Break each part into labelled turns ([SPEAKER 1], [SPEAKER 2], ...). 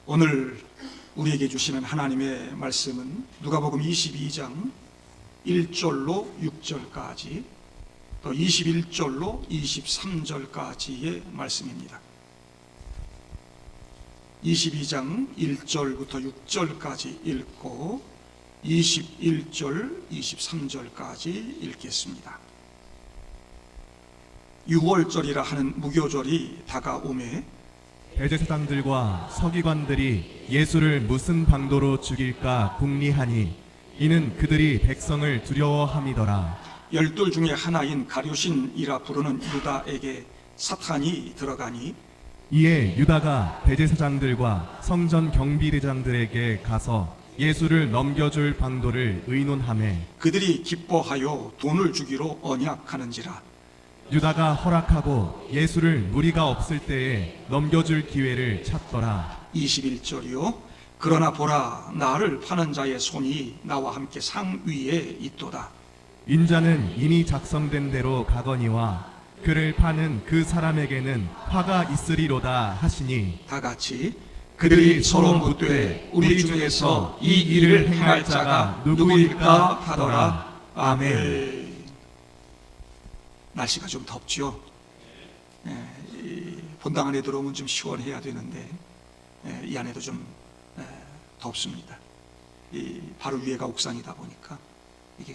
[SPEAKER 1] 오늘 우리에게 주시는 하나님의 말씀은 누가복음 22장 1절로 6절까지 또 21절로 23절까지의 말씀입니다. 22장 1절부터 6절까지 읽고 21절, 23절까지 읽겠습니다. 6월절이라 하는 무교절이 다가오매
[SPEAKER 2] 대제사장들과 서기관들이 예수를 무슨 방도로 죽일까 궁리하니 이는 그들이 백성을 두려워함이더라.
[SPEAKER 1] 12 중에 하나인 가룟신이라 부르는 유다에게 사탄이 들어가니
[SPEAKER 2] 이에 유다가 대제사장들과 성전 경비대장들에게 가서 예수를 넘겨줄 방도를 의논하매
[SPEAKER 1] 그들이 기뻐하여 돈을 주기로 언약하는지라.
[SPEAKER 2] 유다가 허락하고 예수를 무리가 없을 때에 넘겨줄 기회를 찾더라.
[SPEAKER 1] 21절이요. 그러나 보라, 나를 파는 자의 손이 나와 함께 상 위에 있도다.
[SPEAKER 2] 인자는 이미 작성된 대로 가거니와 그를 파는 그 사람에게는 화가 있으리로다 하시니
[SPEAKER 1] 다 같이 그들이 서로 묻되 우리 중에서 이 일을 행할 자가 누구일까 하더라. 아멘. 날씨가 좀 덥죠. 본당 안에 들어오면 좀 시원해야 되는데 이 안에도 좀 덥습니다. 바로 위에가 옥상이다 보니까 이게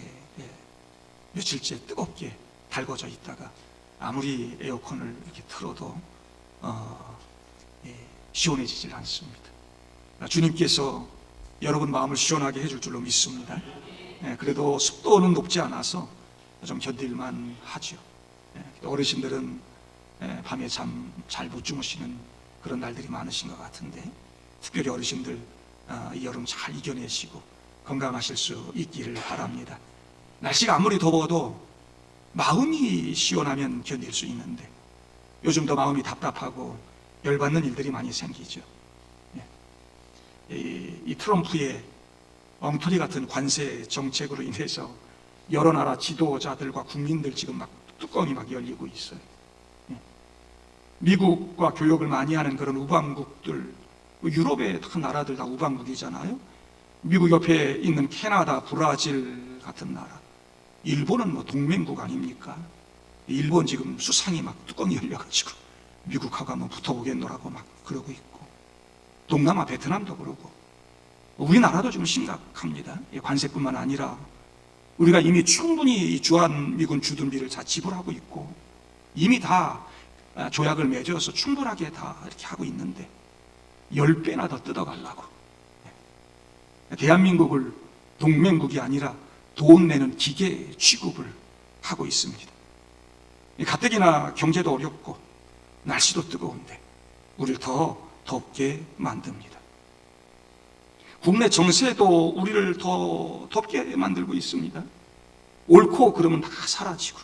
[SPEAKER 1] 며칠째 뜨겁게 달궈져 있다가 아무리 에어컨을 이렇게 틀어도 시원해지질 않습니다. 주님께서 여러분 마음을 시원하게 해줄 줄로 믿습니다. 그래도 습도는 높지 않아서 좀 견딜만 하죠. 어르신들은 밤에 잠 잘 못 주무시는 그런 날들이 많으신 것 같은데 특별히 어르신들 이 여름 잘 이겨내시고 건강하실 수 있기를 바랍니다. 날씨가 아무리 더워도 마음이 시원하면 견딜 수 있는데 요즘 더 마음이 답답하고 열받는 일들이 많이 생기죠. 이 트럼프의 엉터리 같은 관세 정책으로 인해서 여러 나라 지도자들과 국민들 지금 막 뚜껑이 막 열리고 있어요. 미국과 교역을 많이 하는 그런 우방국들, 유럽의 큰 나라들 다 우방국이잖아요. 미국 옆에 있는 캐나다, 브라질 같은 나라, 일본은 뭐 동맹국 아닙니까? 일본 지금 수상이 막 뚜껑이 열려가지고 미국하고 한번 붙어보겠노라고 막 그러고 있고, 동남아 베트남도 그러고, 우리나라도 지금 심각합니다. 관세뿐만 아니라 우리가 이미 충분히 주한미군 주둔비를 다 지불하고 있고 이미 다 조약을 맺어서 충분하게 다 이렇게 하고 있는데 10배나 더 뜯어가려고 대한민국을 동맹국이 아니라 돈 내는 기계 취급을 하고 있습니다. 가뜩이나 경제도 어렵고 날씨도 뜨거운데 우리를 더 덥게 만듭니다. 국내 정세도 우리를 더 덥게 만들고 있습니다. 옳고 그러면 다 사라지고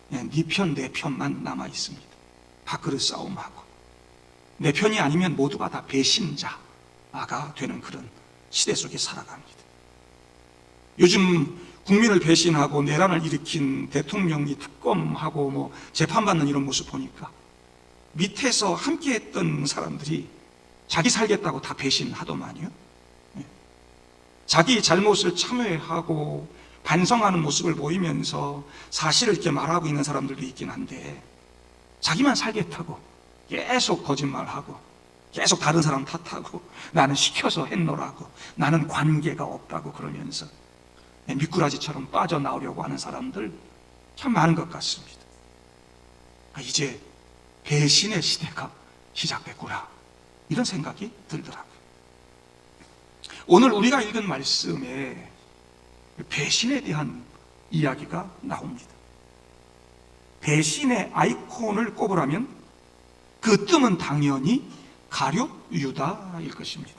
[SPEAKER 1] 네 편, 내 편만 남아있습니다. 밥그릇 싸움하고 내 편이 아니면 모두가 다 배신자가 되는 그런 시대 속에 살아갑니다. 요즘 국민을 배신하고 내란을 일으킨 대통령이 특검하고 뭐 재판받는 이런 모습 보니까 밑에서 함께했던 사람들이 자기 살겠다고 다 배신하더만요. 자기 잘못을 참회하고 반성하는 모습을 보이면서 사실을 이렇게 말하고 있는 사람들도 있긴 한데 자기만 살겠다고 계속 거짓말하고 계속 다른 사람 탓하고 나는 시켜서 했노라고 나는 관계가 없다고 그러면서 미꾸라지처럼 빠져나오려고 하는 사람들 참 많은 것 같습니다. 이제 배신의 시대가 시작됐구나 이런 생각이 들더라고요. 오늘 우리가 읽은 말씀에 배신에 대한 이야기가 나옵니다. 배신의 아이콘을 꼽으라면 그 뜸은 당연히 가룟 유다일 것입니다.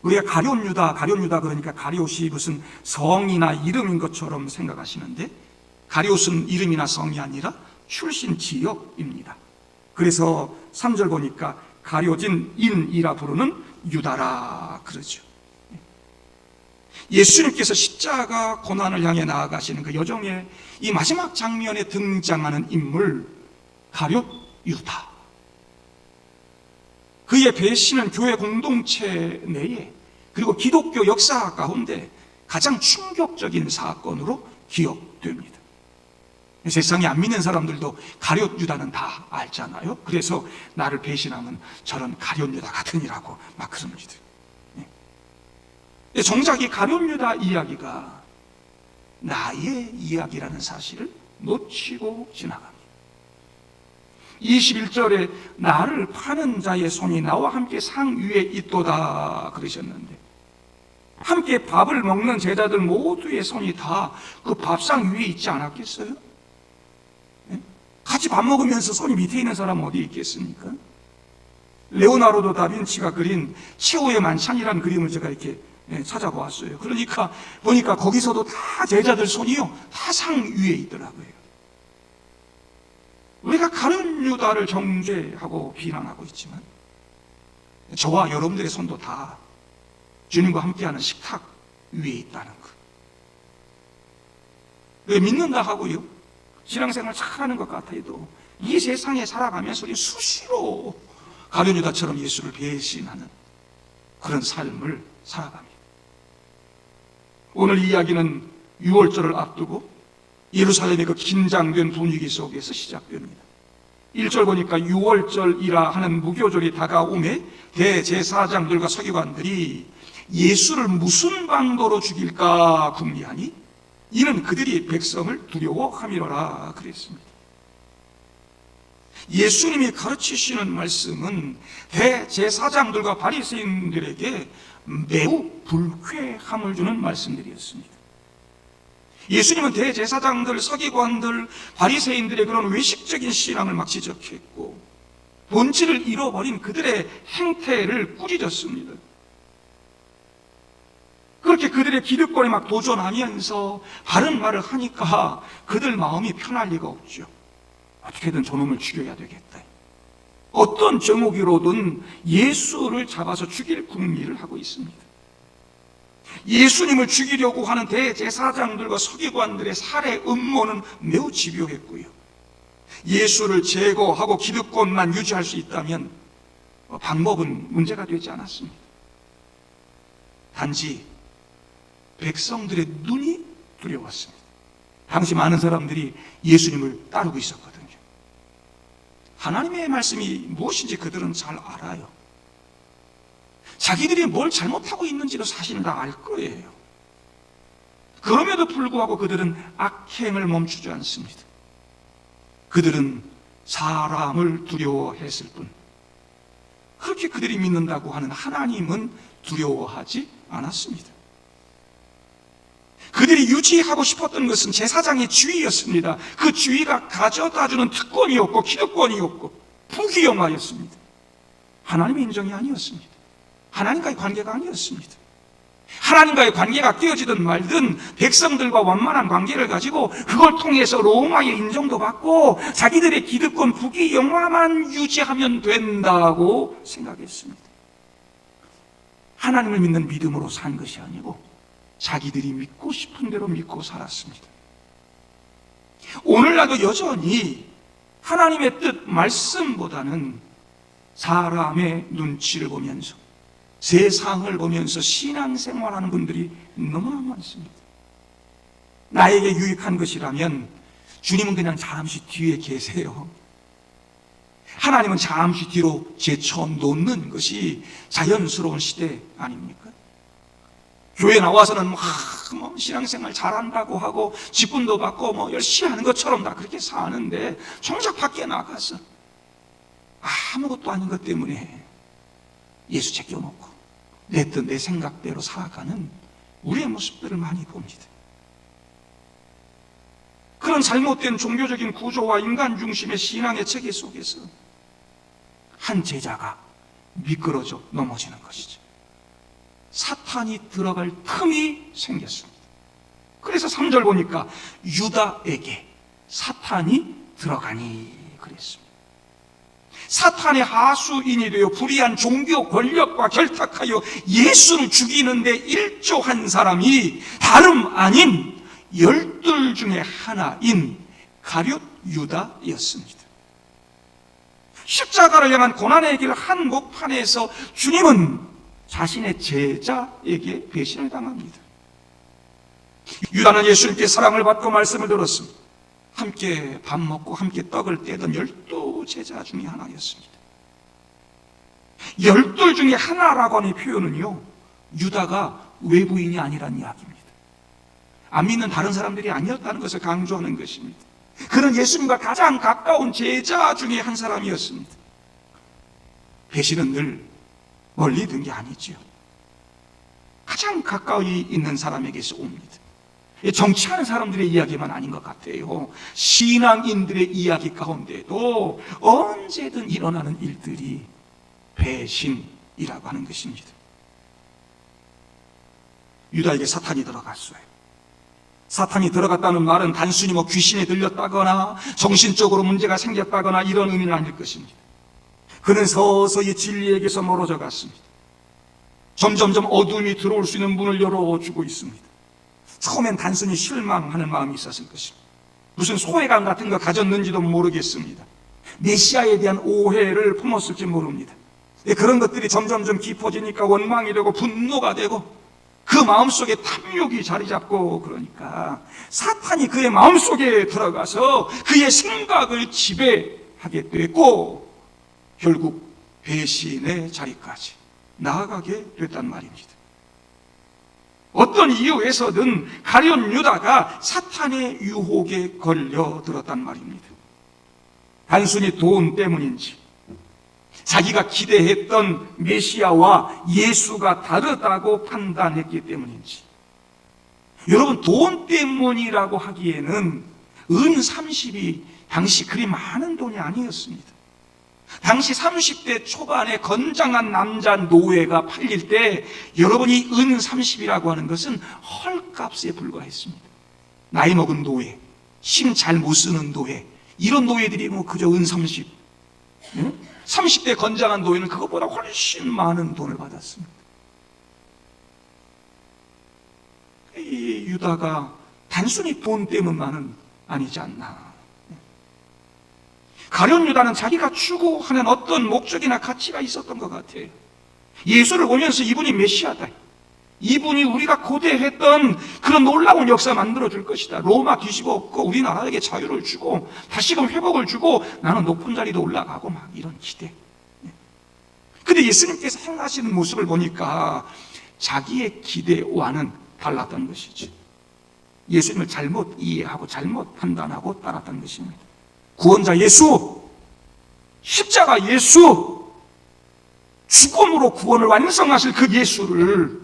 [SPEAKER 1] 우리가 가룟 유다 그러니까 가룟이 무슨 성이나 이름인 것처럼 생각하시는데 가룟은 이름이나 성이 아니라 출신 지역입니다. 그래서 3절 보니까 가룟진 인이라 부르는 유다라 그러죠. 예수님께서 십자가 고난을 향해 나아가시는 그 여정의 이 마지막 장면에 등장하는 인물 가룟 유다. 그의 배신은 교회 공동체 내에 그리고 기독교 역사 가운데 가장 충격적인 사건으로 기억됩니다. 세상에 안 믿는 사람들도 가룟 유다는 다 알잖아요. 그래서 나를 배신하면 저런 가룟 유다 같으니라고 막 그럽니다. 정작 이 가룟 유다 이야기가 나의 이야기라는 사실을 놓치고 지나갑니다. 21절에 나를 파는 자의 손이 나와 함께 상 위에 있도다 그러셨는데, 함께 밥을 먹는 제자들 모두의 손이 다 그 밥상 위에 있지 않았겠어요? 같이 밥 먹으면서 손이 밑에 있는 사람은 어디 있겠습니까? 레오나르도 다빈치가 그린 최후의 만찬이라는 그림을 제가 이렇게 찾아보았어요. 그러니까 보니까 거기서도 다 제자들 손이요, 다 상 위에 있더라고요. 우리가 가룟 유다를 정죄하고 비난하고 있지만 저와 여러분들의 손도 다 주님과 함께하는 식탁 위에 있다는 것. 왜 믿는다 하고요, 신앙생활 잘하는 것 같아도 이 세상에 살아가면서 우리 수시로 가룟 유다처럼 예수를 배신하는 그런 삶을 살아갑니다. 오늘 이야기는 6월절을 앞두고 예루살렘의 그 긴장된 분위기 속에서 시작됩니다. 1절 보니까 6월절이라 하는 무교절이 다가오매 대제사장들과 서기관들이 예수를 무슨 방도로 죽일까 궁리하니 이는 그들이 백성을 두려워함이로라 그랬습니다. 예수님이 가르치시는 말씀은 대제사장들과 바리새인들에게 매우 불쾌함을 주는 말씀들이었습니다. 예수님은 대제사장들, 서기관들, 바리새인들의 그런 외식적인 신앙을 막 지적했고 본질을 잃어버린 그들의 행태를 꾸짖었습니다. 그렇게 그들의 기득권에 막 도전하면서 바른 말을 하니까 그들 마음이 편할 리가 없죠. 어떻게든 저놈을 죽여야 되겠다. 어떤 정오기로든 예수를 잡아서 죽일 궁리를 하고 있습니다. 예수님을 죽이려고 하는 대제사장들과 서기관들의 살해 음모는 매우 집요했고요. 예수를 제거하고 기득권만 유지할 수 있다면 방법은 문제가 되지 않았습니다. 단지 백성들의 눈이 두려웠습니다. 당시 많은 사람들이 예수님을 따르고 있었거든요. 하나님의 말씀이 무엇인지 그들은 잘 알아요. 자기들이 뭘 잘못하고 있는지도 사실은 다 알 거예요. 그럼에도 불구하고 그들은 악행을 멈추지 않습니다. 그들은 사람을 두려워했을 뿐, 그렇게 그들이 믿는다고 하는 하나님은 두려워하지 않았습니다. 그들이 유지하고 싶었던 것은 제사장의 지위였습니다. 그 지위가 가져다주는 특권이었고 기득권이었고 부귀영화였습니다. 하나님의 인정이 아니었습니다. 하나님과의 관계가 아니었습니다. 하나님과의 관계가 깨어지든 말든 백성들과 원만한 관계를 가지고 그걸 통해서 로마의 인정도 받고 자기들의 기득권 부귀영화만 유지하면 된다고 생각했습니다. 하나님을 믿는 믿음으로 산 것이 아니고 자기들이 믿고 싶은 대로 믿고 살았습니다. 오늘날도 여전히 하나님의 뜻 말씀보다는 사람의 눈치를 보면서 세상을 보면서 신앙생활하는 분들이 너무나 많습니다. 나에게 유익한 것이라면 주님은 그냥 잠시 뒤에 계세요. 하나님은 잠시 뒤로 제쳐놓는 것이 자연스러운 시대 아닙니까? 교회 나와서는 신앙생활 잘한다고 하고 직분도 받고 열심히 하는 것처럼 다 그렇게 사는데 정작 밖에 나가서 아무것도 아닌 것 때문에 예수 제껴놓고 내 뜻, 내 생각대로 살아가는 우리의 모습들을 많이 봅니다. 그런 잘못된 종교적인 구조와 인간 중심의 신앙의 체계 속에서 한 제자가 미끄러져 넘어지는 것이죠. 사탄이 들어갈 틈이 생겼습니다. 그래서 3절 보니까 유다에게 사탄이 들어가니 그랬습니다. 사탄의 하수인이 되어 불의한 종교 권력과 결탁하여 예수를 죽이는데 일조한 사람이 다름 아닌 12 중에 하나인 가룟 유다였습니다. 십자가를 향한 고난의 길 한복판에서 주님은 자신의 제자에게 배신을 당합니다. 유다는 예수님께 사랑을 받고 말씀을 들었습니다. 함께 밥 먹고 함께 떡을 떼던 12 제자 중에 하나였습니다. 12 중에 하나라고 하는 표현은요, 유다가 외부인이 아니란 이야기입니다. 안 믿는 다른 사람들이 아니었다는 것을 강조하는 것입니다. 그는 예수님과 가장 가까운 제자 중에 한 사람이었습니다. 배신은 늘 멀리 든 게 아니지요. 가장 가까이 있는 사람에게서 옵니다. 정치하는 사람들의 이야기만 아닌 것 같아요. 신앙인들의 이야기 가운데도 언제든 일어나는 일들이 배신이라고 하는 것입니다. 유다에게 사탄이 들어갔어요. 사탄이 들어갔다는 말은 단순히 귀신에 들렸다거나 정신적으로 문제가 생겼다거나 이런 의미는 아닐 것입니다. 그는 서서히 진리에게서 멀어져 갔습니다. 점점점 어둠이 들어올 수 있는 문을 열어주고 있습니다. 처음엔 단순히 실망하는 마음이 있었을 것입니다. 무슨 소외감 같은 거 가졌는지도 모르겠습니다. 메시아에 대한 오해를 품었을지 모릅니다. 그런 것들이 점점점 깊어지니까 원망이 되고 분노가 되고 그 마음속에 탐욕이 자리 잡고, 그러니까 사탄이 그의 마음속에 들어가서 그의 생각을 지배하게 되고 결국 배신의 자리까지 나아가게 됐단 말입니다. 어떤 이유에서든 가룟 유다가 사탄의 유혹에 걸려들었단 말입니다. 단순히 돈 때문인지, 자기가 기대했던 메시아와 예수가 다르다고 판단했기 때문인지. 여러분, 돈 때문이라고 하기에는 은 30이 당시 그리 많은 돈이 아니었습니다. 당시 30대 초반의 건장한 남자 노예가 팔릴 때 여러분이 은 30이라고 하는 것은 헐값에 불과했습니다. 나이 먹은 노예, 힘 잘 못 쓰는 노예, 이런 노예들이 그저 은 30, 30대 건장한 노예는 그것보다 훨씬 많은 돈을 받았습니다. 이 유다가 단순히 돈 때문만은 아니지 않나. 가룟 유다는 자기가 추구하는 어떤 목적이나 가치가 있었던 것 같아요. 예수를 보면서 이분이 메시아다, 이분이 우리가 고대했던 그런 놀라운 역사 만들어줄 것이다, 로마 뒤집어 엎고 우리나라에게 자유를 주고 다시금 회복을 주고 나는 높은 자리도 올라가고 막 이런 기대. 근데 예수님께서 행하시는 모습을 보니까 자기의 기대와는 달랐던 것이지. 예수님을 잘못 이해하고 잘못 판단하고 따랐던 것입니다. 구원자 예수, 십자가 예수, 죽음으로 구원을 완성하실 그 예수를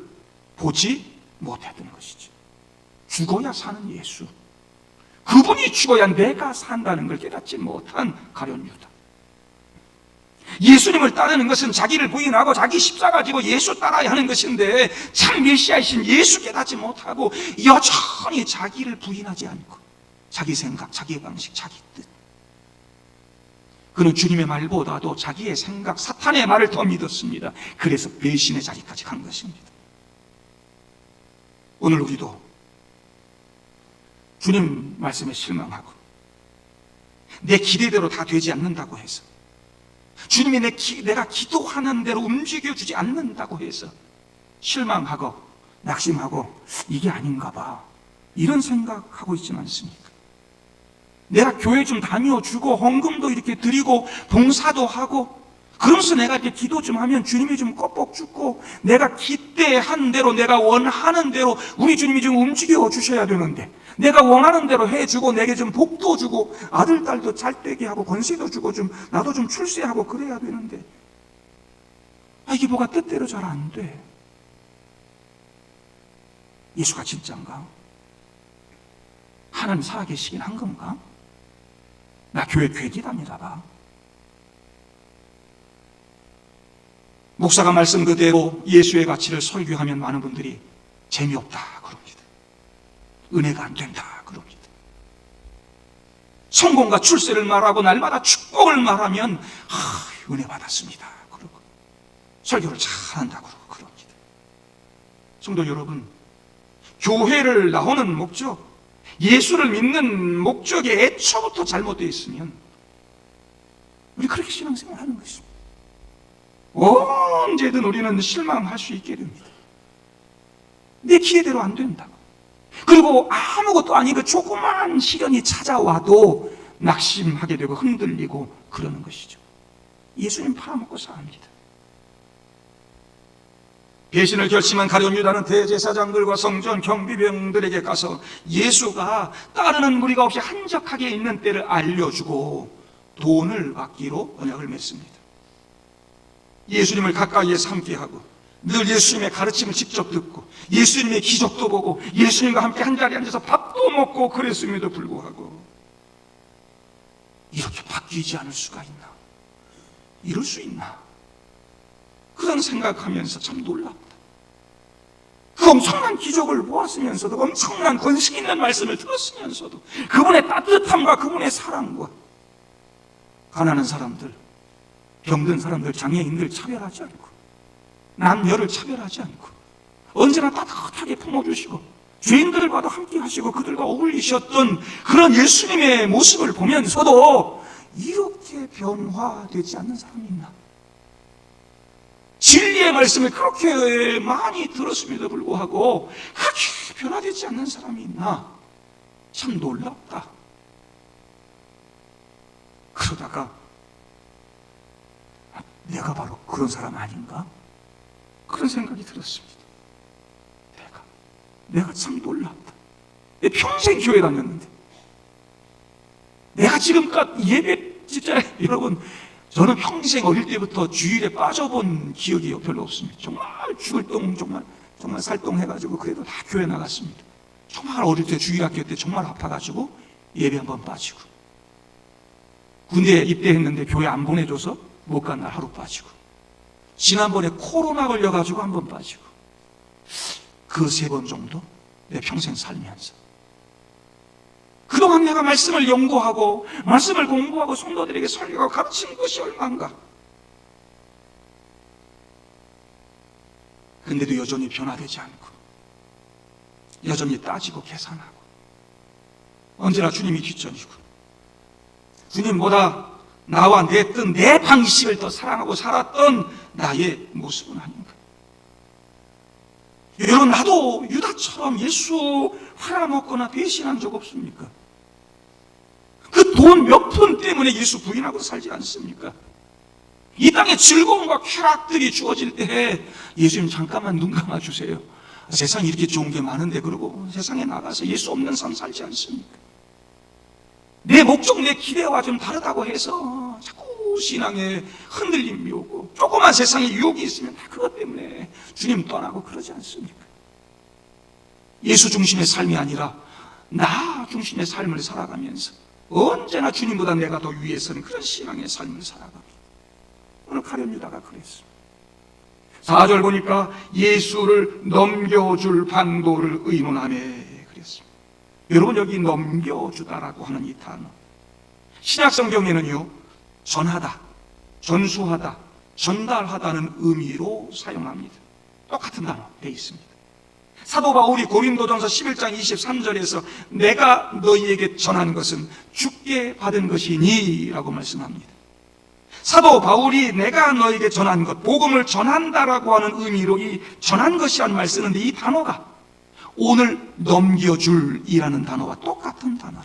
[SPEAKER 1] 보지 못했던 것이죠. 죽어야 사는 예수, 그분이 죽어야 내가 산다는 걸 깨닫지 못한 가룟 유다. 예수님을 따르는 것은 자기를 부인하고 자기 십자가 지고 예수 따라야 하는 것인데 참 메시아이신 예수 깨닫지 못하고 여전히 자기를 부인하지 않고 자기 생각, 자기 방식, 자기 뜻, 그는 주님의 말보다도 자기의 생각, 사탄의 말을 더 믿었습니다. 그래서 배신의 자리까지 간 것입니다. 오늘 우리도 주님 말씀에 실망하고 내 기대대로 다 되지 않는다고 해서, 주님이 내가 기도하는 대로 움직여주지 않는다고 해서 실망하고 낙심하고 이게 아닌가 봐, 이런 생각하고 있지는 않습니까? 내가 교회 좀 다녀주고 헌금도 이렇게 드리고 봉사도 하고 그러면서 내가 이렇게 기도 좀 하면 주님이 좀 껍벅 죽고 내가 기대한 대로, 내가 원하는 대로 우리 주님이 좀 움직여 주셔야 되는데, 내가 원하는 대로 해주고 내게 좀 복도 주고 아들, 딸도 잘 되게 하고 권세도 주고 좀 나도 좀 출세하고 그래야 되는데 이게 뭐가 뜻대로 잘 안 돼. 예수가 진짜인가? 하나님 살아계시긴 한 건가? 나 교회 괜히 다니다 봐. 목사가 말씀 그대로 예수의 가치를 설교하면 많은 분들이 재미없다 그럽니다. 은혜가 안 된다 그럽니다. 성공과 출세를 말하고 날마다 축복을 말하면 은혜 받았습니다 그러고 설교를 잘한다 그럽니다. 성도 여러분, 교회를 나오는 목적, 예수를 믿는 목적이 애초부터 잘못되어 있으면 우리 그렇게 신앙생활하는 것입니다. 언제든 우리는 실망할 수 있게 됩니다. 내 기회대로 안 된다. 그리고 아무것도 아닌 그 조그만 시련이 찾아와도 낙심하게 되고 흔들리고 그러는 것이죠. 예수님 팔아먹고 삽니다. 배신을 결심한 가룟 유다는 대제사장들과 성전 경비병들에게 가서 예수가 따르는 무리가 없이 한적하게 있는 때를 알려주고 돈을 받기로 언약을 맺습니다. 예수님을 가까이에서 함께하고 늘 예수님의 가르침을 직접 듣고 예수님의 기적도 보고 예수님과 함께 한자리에 앉아서 밥도 먹고 그랬음에도 불구하고 이렇게 바뀌지 않을 수가 있나? 이럴 수 있나? 그런 생각하면서 참 놀랍다. 그 엄청난 기적을 보았으면서도 엄청난 권식 있는 말씀을 들었으면서도 그분의 따뜻함과 그분의 사랑과 가난한 사람들, 병든 사람들, 장애인들 차별하지 않고 남녀를 차별하지 않고 언제나 따뜻하게 품어주시고 죄인들을 봐도 함께 하시고 그들과 어울리셨던 그런 예수님의 모습을 보면서도 이렇게 변화되지 않는 사람이 있나? 진리의 말씀을 그렇게 많이 들었음에도 불구하고 그렇게 변화되지 않는 사람이 있나? 참 놀랍다. 그러다가 내가 바로 그런 사람 아닌가? 그런 생각이 들었습니다. 내가 참 놀랍다. 내 평생 교회 다녔는데 내가 지금껏 예배 진짜 여러분 저는 평생 어릴 때부터 주일에 빠져본 기억이 별로 없습니다. 정말 죽을 똥 정말 살똥해가지고 그래도 다 교회 나갔습니다. 정말 어릴 때 주일학교 때 정말 아파가지고 예배 한번 빠지고 군대에 입대했는데 교회 안 보내줘서 못 간 날 하루 빠지고 지난번에 코로나 걸려가지고 한번 빠지고 그 3번 정도 내 평생 살면서 그동안 내가 말씀을 연구하고 말씀을 공부하고 성도들에게 설교하고 가르친 것이 얼마인가? 근데도 여전히 변화되지 않고 여전히 따지고 계산하고 언제나 주님이 뒷전이고 주님보다 나와 내 방식을 더 사랑하고 살았던 나의 모습은 아닌가? 여러분 나도 유다처럼 예수 팔아먹거나 배신한 적 없습니까? 그 돈 몇 푼 때문에 예수 부인하고 살지 않습니까? 이 땅에 즐거움과 쾌락들이 주어질 때 예수님 잠깐만 눈 감아주세요. 세상에 이렇게 좋은 게 많은데 그러고 세상에 나가서 예수 없는 삶 살지 않습니까? 내 목적, 내 기대와 좀 다르다고 해서 자꾸 신앙에 흔들림이 오고 조그만 세상에 유혹이 있으면 다 그것 때문에 주님 떠나고 그러지 않습니까? 예수 중심의 삶이 아니라 나 중심의 삶을 살아가면서 언제나 주님보다 내가 더 위에 서는 그런 신앙의 삶을 살아갑니다. 오늘 가룟 유다가 그랬습니다. 4절 보니까 예수를 넘겨줄 방도를 의논하네 그랬습니다. 여러분 여기 넘겨주다라고 하는 이 단어 신약 성경에는요 전하다, 전수하다, 전달하다는 의미로 사용합니다. 똑같은 단어 되어 있습니다. 사도 바울이 고린도전서 11장 23절에서 내가 너희에게 전한 것은 주께 받은 것이니 라고 말씀합니다. 사도 바울이 내가 너에게 전한 것, 복음을 전한다라고 하는 의미로 이 전한 것이라는 말 쓰는데 이 단어가 오늘 넘겨줄이라는 단어와 똑같은 단어라.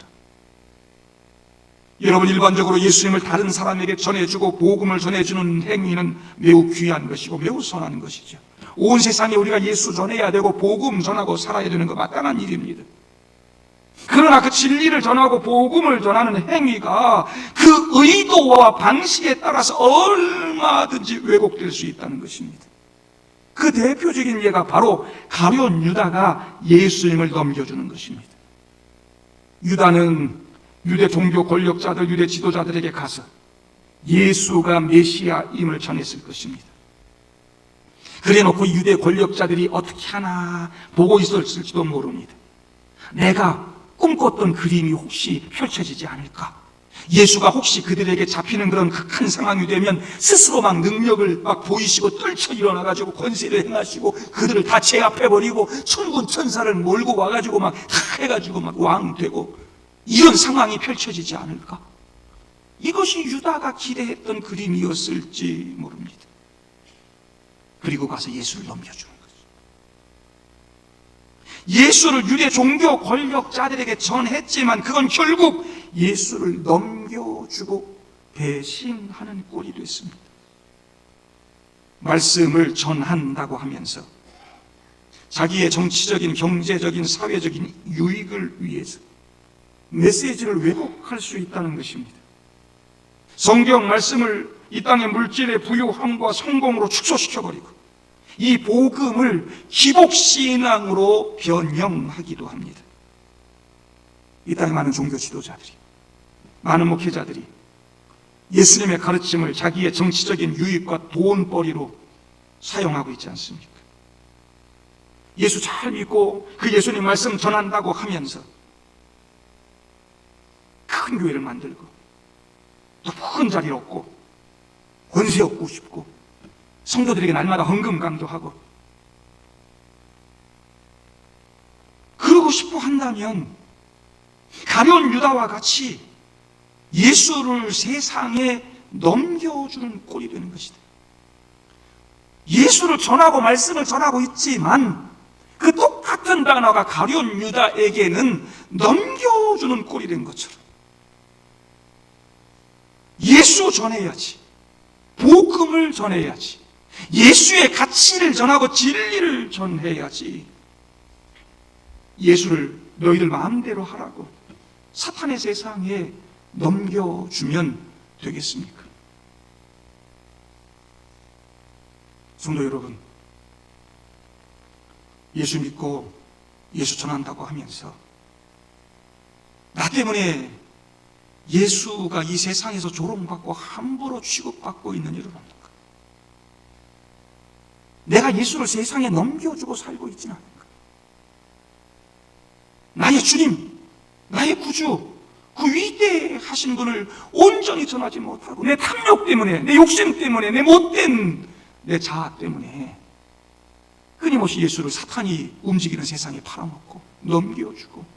[SPEAKER 1] 여러분 일반적으로 예수님을 다른 사람에게 전해주고 복음을 전해주는 행위는 매우 귀한 것이고 매우 선한 것이죠. 온 세상에 우리가 예수 전해야 되고 복음 전하고 살아야 되는 거 마땅한 일입니다. 그러나 그 진리를 전하고 복음을 전하는 행위가 그 의도와 방식에 따라서 얼마든지 왜곡될 수 있다는 것입니다. 그 대표적인 예가 바로 가룟 유다가 예수님을 넘겨주는 것입니다. 유다는 유대 종교 권력자들, 유대 지도자들에게 가서 예수가 메시아임을 전했을 것입니다. 그래놓고 유대 권력자들이 어떻게 하나 보고 있었을지도 모릅니다. 내가 꿈꿨던 그림이 혹시 펼쳐지지 않을까? 예수가 혹시 그들에게 잡히는 그런 극한 상황이 되면 스스로 막 능력을 막 보이시고 떨쳐 일어나가지고 권세를 행하시고 그들을 다 제압해버리고 천군 천사를 몰고 와가지고 막 다 해가지고 막 왕 되고 이런 상황이 펼쳐지지 않을까? 이것이 유다가 기대했던 그림이었을지 모릅니다. 그리고 가서 예수를 넘겨주는 거죠. 예수를 유대 종교 권력자들에게 전했지만 그건 결국 예수를 넘겨주고 배신하는 꼴이 됐습니다. 말씀을 전한다고 하면서 자기의 정치적인, 경제적인, 사회적인 유익을 위해서 메시지를 왜곡할 수 있다는 것입니다. 성경 말씀을 이 땅의 물질의 부유함과 성공으로 축소시켜버리고 이 복음을 기복신앙으로 변형하기도 합니다. 이 땅의 많은 종교 지도자들이, 많은 목회자들이 예수님의 가르침을 자기의 정치적인 유익과 돈벌이로 사용하고 있지 않습니까? 예수 잘 믿고 그 예수님 말씀 전한다고 하면서 큰 교회를 만들고 높은 자리를 얻고 권세 얻고 싶고 성도들에게 날마다 헌금 강조하고 그러고 싶어 한다면 가룟 유다와 같이 예수를 세상에 넘겨주는 꼴이 되는 것이다. 예수를 전하고 말씀을 전하고 있지만 그 똑같은 단어가 가룟 유다에게는 넘겨주는 꼴이 된 것처럼 예수 전해야지, 복음을 전해야지, 예수의 가치를 전하고 진리를 전해야지, 예수를 너희들 마음대로 하라고 사탄의 세상에 넘겨주면 되겠습니까? 성도 여러분, 예수 믿고 예수 전한다고 하면서 나 때문에 예수가 이 세상에서 조롱받고 함부로 취급받고 있는 일은 없는가? 내가 예수를 세상에 넘겨주고 살고 있지는 않은가? 나의 주님, 나의 구주, 그 위대하신 분을 온전히 전하지 못하고 내 탐욕 때문에, 내 욕심 때문에, 내 못된 내 자아 때문에 끊임없이 예수를 사탄이 움직이는 세상에 팔아먹고 넘겨주고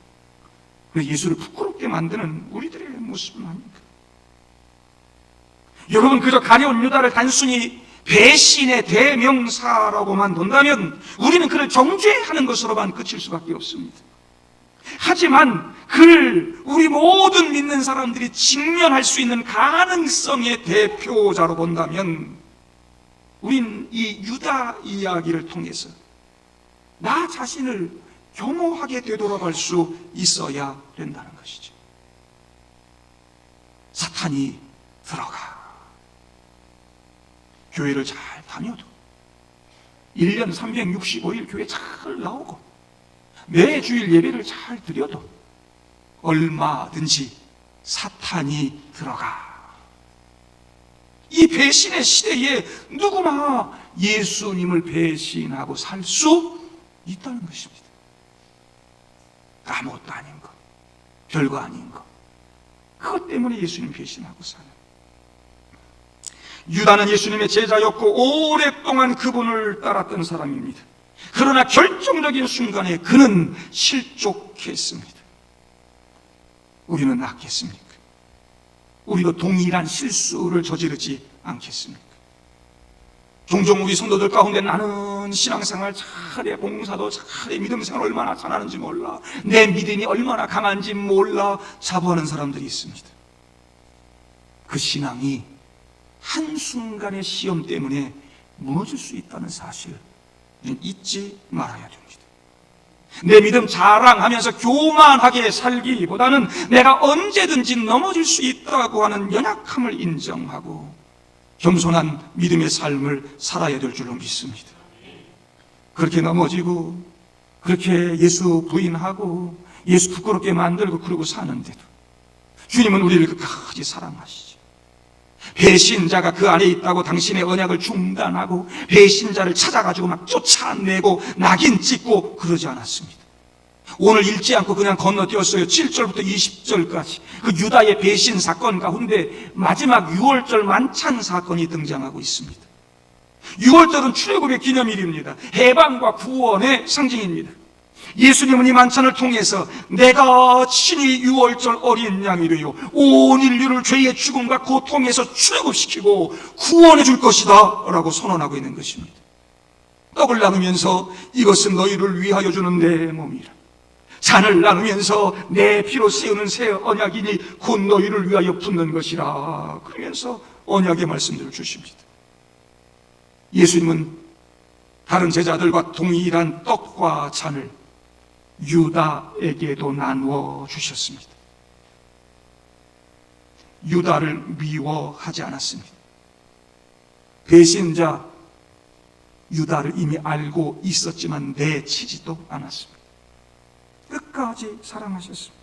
[SPEAKER 1] 그래서 예수를 부끄럽게 만드는 우리들의 모습은 아닙니까? 여러분, 그저 가룟 유다를 단순히 배신의 대명사라고만 본다면 우리는 그를 정죄하는 것으로만 그칠 수밖에 없습니다. 하지만 그를 우리 모든 믿는 사람들이 직면할 수 있는 가능성의 대표자로 본다면 우린 이 유다 이야기를 통해서 나 자신을 겸허하게 되돌아갈 수 있어야 된다는 것이죠. 사탄이 들어가 교회를 잘 다녀도 1년 365일 교회 잘 나오고 매 주일 예배를 잘 드려도 얼마든지 사탄이 들어가 이 배신의 시대에 누구나 예수님을 배신하고 살 수 있다는 것입니다. 아무것도 아닌 것, 별거 아닌 것, 그것 때문에 예수님 배신하고 사는 유다는 예수님의 제자였고 오랫동안 그분을 따랐던 사람입니다. 그러나 결정적인 순간에 그는 실족했습니다. 우리는 낫겠습니까? 우리도 동일한 실수를 저지르지 않겠습니까? 종종 우리 성도들 가운데 나는 신앙생활 잘해, 봉사도 잘해, 믿음생활 얼마나 잘하는지 몰라, 내 믿음이 얼마나 강한지 몰라 자부하는 사람들이 있습니다. 그 신앙이 한순간의 시험 때문에 무너질 수 있다는 사실을 잊지 말아야 됩니다. 내 믿음 자랑하면서 교만하게 살기보다는 내가 언제든지 넘어질 수 있다고 하는 연약함을 인정하고 겸손한 믿음의 삶을 살아야 될 줄로 믿습니다. 그렇게 넘어지고 그렇게 예수 부인하고 예수 부끄럽게 만들고 그러고 사는데도 주님은 우리를 끝까지 사랑하시죠. 배신자가 그 안에 있다고 당신의 언약을 중단하고 배신자를 찾아가지고 막 쫓아내고 낙인 찍고 그러지 않았습니다. 오늘 읽지 않고 그냥 건너뛰었어요. 7절부터 20절까지 그 유다의 배신 사건 가운데 마지막 6월절 만찬 사건이 등장하고 있습니다. 6월절은 출애굽의 기념일입니다. 해방과 구원의 상징입니다. 예수님은 이 만찬을 통해서 내가 친히 유월절 어린 양이 되어 온 인류를 죄의 죽음과 고통에서 출애굽시키고 구원해 줄 것이다 라고 선언하고 있는 것입니다. 떡을 나누면서 이것은 너희를 위하여 주는 내 몸이라, 잔을 나누면서 내 피로 세우는 새 언약이니 곧 너희를 위하여 붓는 것이라, 그러면서 언약의 말씀들을 주십니다. 예수님은 다른 제자들과 동일한 떡과 잔을 유다에게도 나누어 주셨습니다. 유다를 미워하지 않았습니다. 배신자 유다를 이미 알고 있었지만 내치지도 않았습니다. 끝까지 사랑하셨습니다.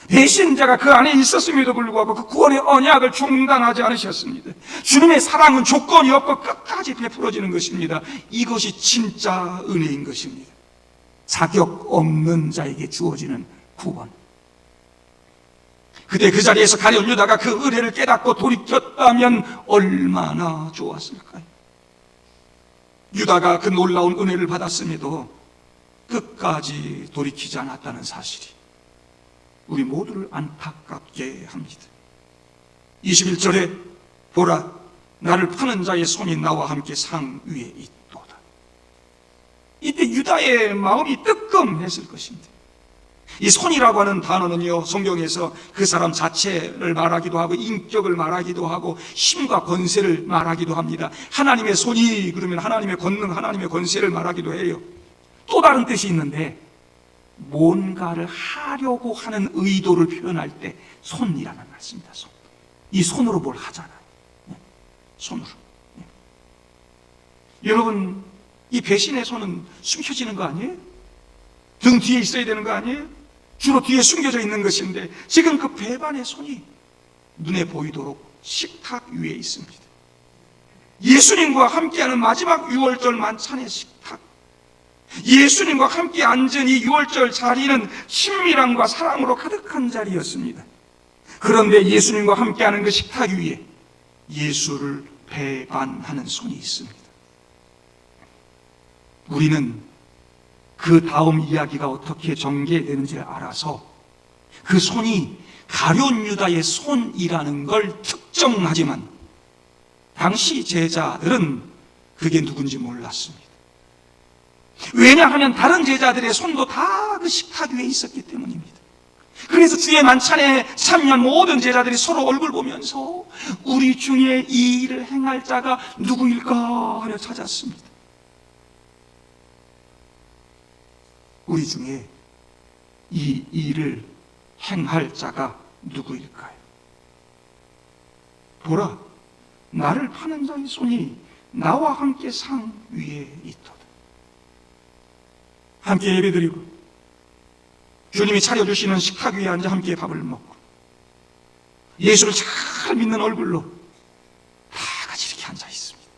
[SPEAKER 1] 배신자가 그 안에 있었음에도 불구하고 그 구원의 언약을 중단하지 않으셨습니다. 주님의 사랑은 조건이 없고 끝까지 베풀어지는 것입니다. 이것이 진짜 은혜인 것입니다. 자격 없는 자에게 주어지는 구원. 그때 그 자리에서 가룟 유다가 그 은혜를 깨닫고 돌이켰다면 얼마나 좋았을까요? 유다가 그 놀라운 은혜를 받았음에도 끝까지 돌이키지 않았다는 사실이 우리 모두를 안타깝게 합니다. 21절에 보라, 나를 파는 자의 손이 나와 함께 상 위에 있도다. 이때 유다의 마음이 뜨끔했을 것입니다. 이 손이라고 하는 단어는요, 성경에서 그 사람 자체를 말하기도 하고 인격을 말하기도 하고 힘과 권세를 말하기도 합니다. 하나님의 손이 그러면 하나님의 권능, 하나님의 권세를 말하기도 해요. 또 다른 뜻이 있는데 뭔가를 하려고 하는 의도를 표현할 때 손이라는 말씀입니다. 손. 이 손으로 뭘 하잖아요. 손으로. 여러분, 이 배신의 손은 숨겨지는 거 아니에요? 등 뒤에 있어야 되는 거 아니에요? 주로 뒤에 숨겨져 있는 것인데 지금 그 배반의 손이 눈에 보이도록 식탁 위에 있습니다. 예수님과 함께하는 마지막 유월절 만찬의 식탁, 예수님과 함께 앉은 이 유월절 자리는 친밀함과 사랑으로 가득한 자리였습니다. 그런데 예수님과 함께하는 그 식탁 위에 예수를 배반하는 손이 있습니다. 우리는 그 다음 이야기가 어떻게 전개되는지를 알아서 그 손이 가룟 유다의 손이라는 걸 특정하지만 당시 제자들은 그게 누군지 몰랐습니다. 왜냐하면 다른 제자들의 손도 다 그 식탁 위에 있었기 때문입니다. 그래서 주의 만찬에 참여한 모든 제자들이 서로 얼굴 보면서 우리 중에 이 일을 행할 자가 누구일까 하려 찾았습니다. 우리 중에 이 일을 행할 자가 누구일까요? 보라, 나를 파는 자의 손이 나와 함께 상 위에 있도다. 함께 예배드리고 주님이 차려주시는 식탁 위에 앉아 함께 밥을 먹고 예수를 잘 믿는 얼굴로 다 같이 이렇게 앉아 있습니다.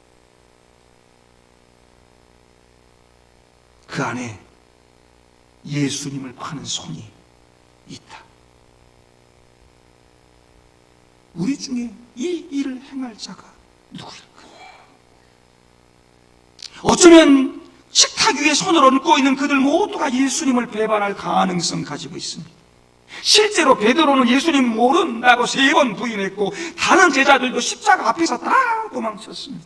[SPEAKER 1] 그 안에 예수님을 파는 손이 있다. 우리 중에 이 일을 행할 자가 누구일까? 어쩌면 식탁 위에 손을 얹고 있는 그들 모두가 예수님을 배반할 가능성 가지고 있습니다. 실제로 베드로는 예수님 모른다고 3번 부인했고 다른 제자들도 십자가 앞에서 다 도망쳤습니다.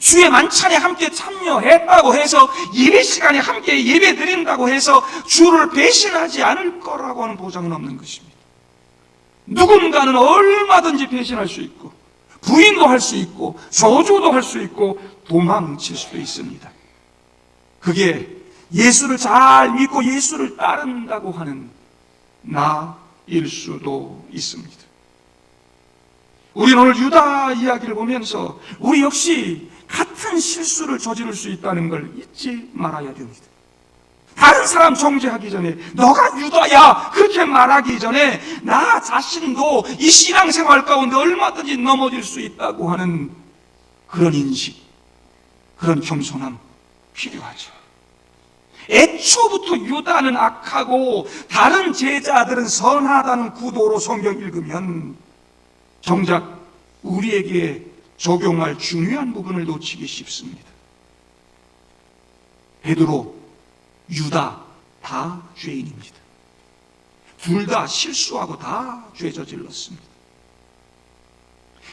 [SPEAKER 1] 주의 만찬에 함께 참여했다고 해서 예배 시간에 함께 예배 드린다고 해서 주를 배신하지 않을 거라고 하는 보장은 없는 것입니다. 누군가는 얼마든지 배신할 수 있고 부인도 할 수 있고 저주도 할 수 있고 도망칠 수도 있습니다. 그게 예수를 잘 믿고 예수를 따른다고 하는 나일 수도 있습니다. 우리는 오늘 유다 이야기를 보면서 우리 역시 같은 실수를 저지를 수 있다는 걸 잊지 말아야 됩니다. 다른 사람 정죄하기 전에 너가 유다야 그렇게 말하기 전에 나 자신도 이 신앙생활 가운데 얼마든지 넘어질 수 있다고 하는 그런 인식, 그런 겸손함 필요하죠. 애초부터 유다는 악하고 다른 제자들은 선하다는 구도로 성경 읽으면 정작 우리에게 적용할 중요한 부분을 놓치기 쉽습니다. 베드로 유다 다 죄인입니다. 둘 다 실수하고 다 죄 저질렀습니다.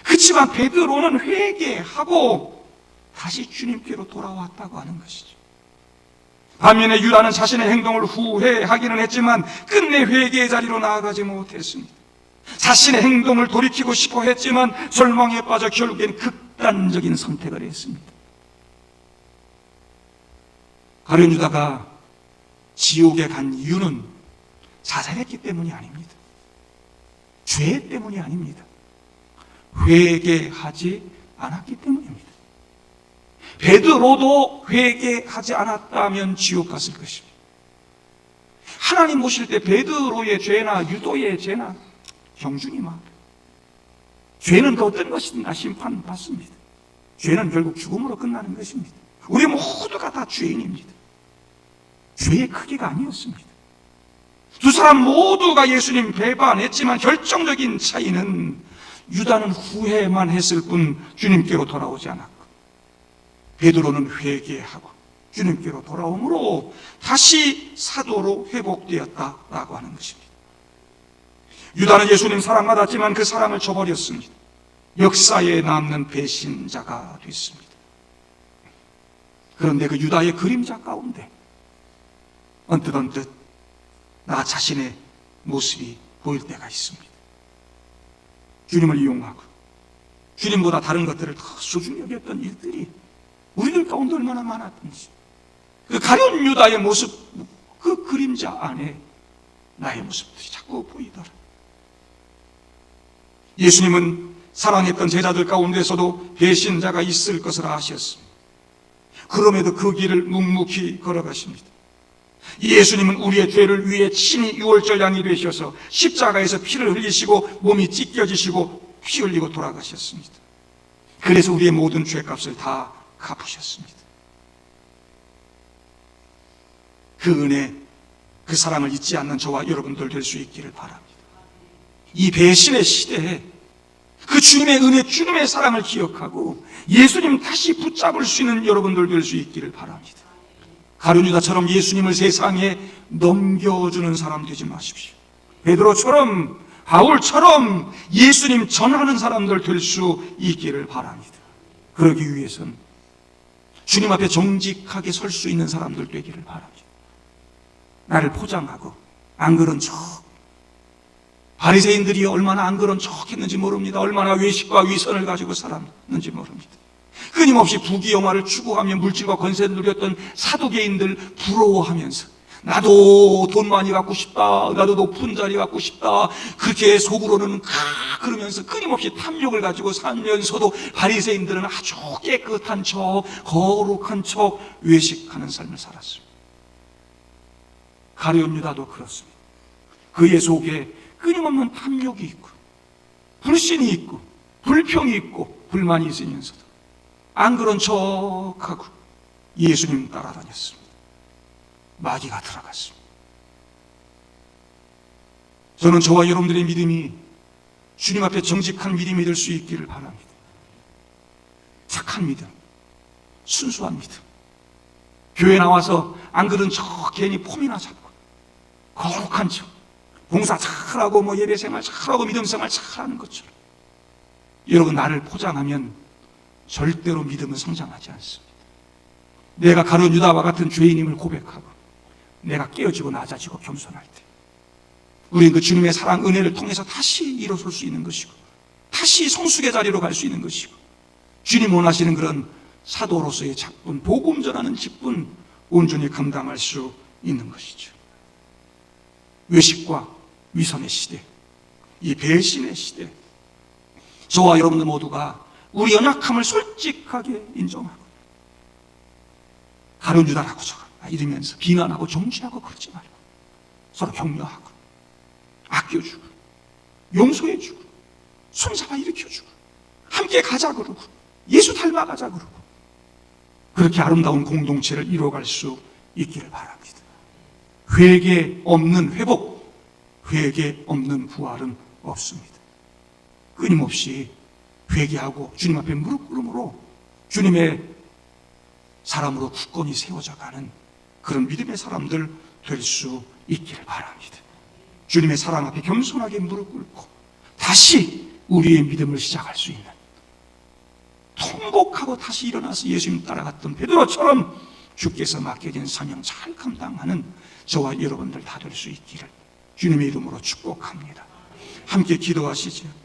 [SPEAKER 1] 그렇지만 베드로는 회개하고 다시 주님께로 돌아왔다고 하는 것이죠. 반면에 유다는 자신의 행동을 후회하기는 했지만 끝내 회개의 자리로 나아가지 못했습니다. 자신의 행동을 돌이키고 싶어 했지만 절망에 빠져 결국엔 극단적인 선택을 했습니다. 가룟 유다가 지옥에 간 이유는 자살했기 때문이 아닙니다. 죄 때문이 아닙니다. 회개하지 않았기 때문입니다. 베드로도 회개하지 않았다면 지옥 갔을 것입니다. 하나님 보실 때 베드로의 죄나 유도의 죄나 경중이 막 죄는 그 어떤 것이든가 심판받습니다. 죄는 결국 죽음으로 끝나는 것입니다. 우리 모두가 다 죄인입니다. 죄의 크기가 아니었습니다. 두 사람 모두가 예수님 배반했지만 결정적인 차이는 유다는 후회만 했을 뿐 주님께로 돌아오지 않았고, 베드로는 회개하고 주님께로 돌아오므로 다시 사도로 회복되었다라고 하는 것입니다. 유다는 예수님 사랑받았지만 그 사랑을 저버렸습니다. 역사에 남는 배신자가 됐습니다. 그런데 그 유다의 그림자 가운데 언뜻 나 자신의 모습이 보일 때가 있습니다. 주님을 이용하고 주님보다 다른 것들을 더 소중히 여겼던 일들이 우리들 가운데 얼마나 많았던지, 그 가룟 유다의 모습, 그 그림자 안에 나의 모습들이 자꾸 보이더라. 예수님은 사랑했던 제자들 가운데서도 배신자가 있을 것을 아셨습니다. 그럼에도 그 길을 묵묵히 걸어가십니다. 예수님은 우리의 죄를 위해 친히 유월절 양이 되셔서 십자가에서 피를 흘리시고 몸이 찢겨지시고 피 흘리고 돌아가셨습니다. 그래서 우리의 모든 죄값을 다 갚으셨습니다. 그 은혜, 그 사랑을 잊지 않는 저와 여러분들 될 수 있기를 바랍니다. 이 배신의 시대에 그 주님의 은혜, 주님의 사랑을 기억하고 예수님 다시 붙잡을 수 있는 여러분들 될 수 있기를 바랍니다. 가룟 유다처럼 예수님을 세상에 넘겨주는 사람 되지 마십시오. 베드로처럼, 바울처럼 예수님 전하는 사람들 될 수 있기를 바랍니다. 그러기 위해서는 주님 앞에 정직하게 설 수 있는 사람들 되기를 바랍니다. 나를 포장하고 안 그런 척, 바리새인들이 얼마나 안 그런 척 했는지 모릅니다. 얼마나 외식과 위선을 가지고 살았는지 모릅니다. 끊임없이 부귀영화를 추구하며 물질과 권세를 누렸던 사두개인들 부러워하면서 나도 돈 많이 갖고 싶다, 나도 높은 자리 갖고 싶다, 그렇게 속으로는 그러면서 끊임없이 탐욕을 가지고 살면서도 바리새인들은 아주 깨끗한 척, 거룩한 척 외식하는 삶을 살았습니다. 가룟 유다도 그렇습니다. 그의 속에 끊임없는 탐욕이 있고 불신이 있고 불평이 있고 불만이 있으면서도 안 그런 척하고 예수님 따라다녔습니다. 마귀가 들어갔습니다. 저는 저와 여러분들의 믿음이 주님 앞에 정직한 믿음이 될 수 있기를 바랍니다. 착한 믿음, 순수한 믿음, 교회 나와서 안 그런 척 괜히 폼이나 잡고 거룩한 척, 봉사 잘하고 예배 생활 잘하고 믿음 생활 잘하는 것처럼 여러분, 나를 포장하면 절대로 믿음은 성장하지 않습니다. 내가 가룟 유다와 같은 죄인임을 고백하고 내가 깨어지고 낮아지고 겸손할 때 우리는 그 주님의 사랑, 은혜를 통해서 다시 일어설 수 있는 것이고 다시 성숙의 자리로 갈 수 있는 것이고 주님 원하시는 그런 사도로서의 작분, 복음 전하는 직분 온전히 감당할 수 있는 것이죠. 외식과 위선의 시대, 이 배신의 시대, 저와 여러분들 모두가 우리 연약함을 솔직하게 인정하고 가룟 유다라고 이러면서 비난하고 정죄하고 그러지 말고 서로 격려하고 아껴주고 용서해주고 손잡아 일으켜주고 함께 가자 그러고 예수 닮아가자 그러고 그렇게 아름다운 공동체를 이루어갈 수 있기를 바랍니다. 회개 없는 회복, 회개 없는 부활은 없습니다. 끊임없이 회개하고 주님 앞에 무릎 꿇음으로 주님의 사람으로 굳건히 세워져 가는 그런 믿음의 사람들 될 수 있기를 바랍니다. 주님의 사랑 앞에 겸손하게 무릎 꿇고 다시 우리의 믿음을 시작할 수 있는, 통곡하고 다시 일어나서 예수님 따라갔던 베드로처럼 주께서 맡겨진 사명 잘 감당하는 저와 여러분들 다 될 수 있기를 주님의 이름으로 축복합니다. 함께 기도하시죠.